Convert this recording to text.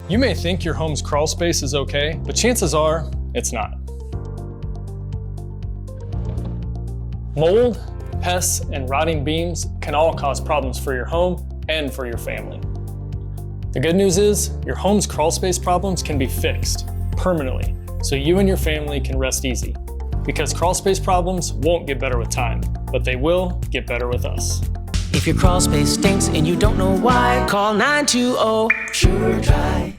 You may think your home's crawl space is okay, but chances are it's not. Mold, pests, and rotting beams can all cause problems for your home and for your family. The good news is your home's crawl space problems can be fixed permanently, so you and your family can rest easy. Because crawl space problems won't get better with time, but they will get better with us. If your crawl space stinks and you don't know why, call 920 Sure Dry.